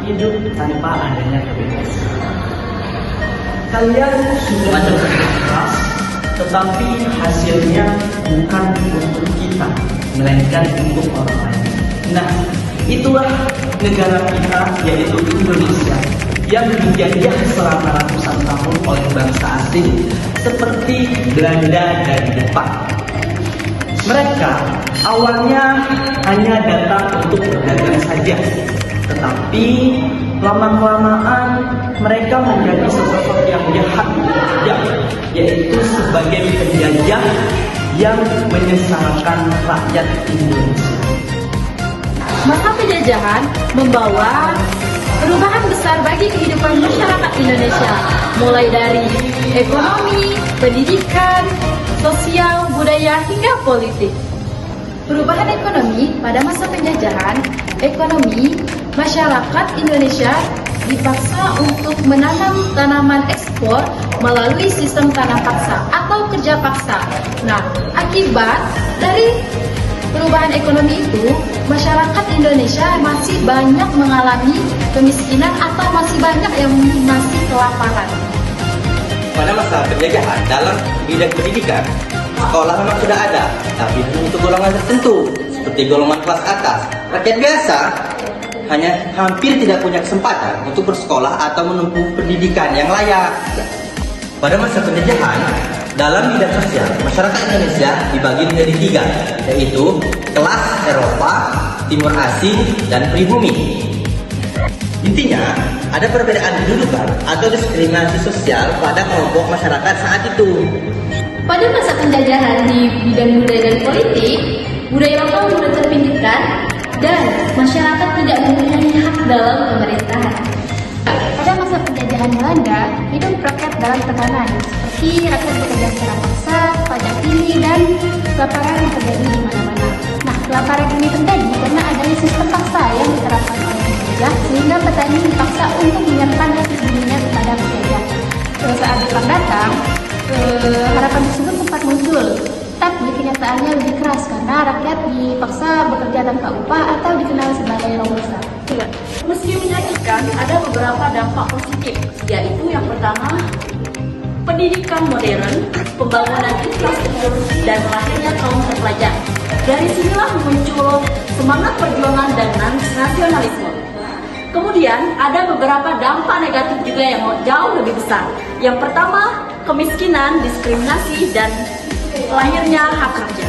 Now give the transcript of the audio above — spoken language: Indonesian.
hidup tanpa adanya kebebasan. Kalian sudah bekerja keras, tetapi hasilnya bukan untuk kita, melainkan untuk orang lain. Nah, itulah negara kita, yaitu Indonesia, yang dijajah selama ratusan tahun oleh bangsa asing seperti Belanda dan Jepang. Mereka awalnya hanya datang untuk berdagang saja, tetapi lama-kelamaan mereka menjadi sosok yang jahat, yaitu sebagai penjajah yang menyesalkan rakyat Indonesia. Masa penjajahan membawa perubahan besar bagi kehidupan masyarakat Indonesia, mulai dari ekonomi, pendidikan, sosial, budaya, hingga politik. Perubahan ekonomi pada masa penjajahan, ekonomi masyarakat Indonesia dipaksa untuk menanam tanaman ekspor melalui sistem tanam paksa atau kerja paksa. Nah, akibat dari perubahan ekonomi itu, masyarakat Indonesia masih banyak mengalami kemiskinan atau masih banyak yang masih kelaparan. Pada masa penjajahan dalam bidang pendidikan, sekolah memang sudah ada, tapi untuk golongan tertentu, seperti golongan kelas atas. Rakyat biasa hanya hampir tidak punya kesempatan untuk bersekolah atau menempuh pendidikan yang layak. Pada masa penjajahan, dalam bidang sosial, masyarakat Indonesia dibagi menjadi 3, yaitu kelas Eropa, Timur Asing, dan pribumi. Intinya, ada perbedaan kedudukan atau diskriminasi sosial pada kelompok masyarakat saat itu. Pada masa penjajahan di bidang budaya dan politik, budaya lokal mulai terpinggirkan dan masyarakat tidak mempunyai hak dalam pemerintahan. Pada masa penjajahan Belanda, hidup rakyat dalam tekanan, seperti rakyat bekerja secara paksa, pajak tinggi, dan kelaparan yang terjadi di mana-mana. Nah, kelaparan ini terjadi karena adanya sistem paksa yang diterapkan oleh penjajah, sehingga petani dipaksa untuk menyerahkan hasil buminya kepada penjajah. Saat Jepang datang, harapan tersebut sempat muncul, tapi kenyataannya lebih keras karena rakyat dipaksa bekerja tanpa upah atau dikenal sebagai romusa. Meski menyakitkan, ada beberapa dampak positif, yaitu yang pertama, pendidikan modern, pembangunan infrastruktur, dan lahirnya kaum terpelajar. Dari sinilah muncul semangat perjuangan dan nasionalisme. Kemudian ada beberapa dampak negatif juga yang jauh lebih besar. Yang pertama, kemiskinan, diskriminasi, dan lahirnya hak kerja.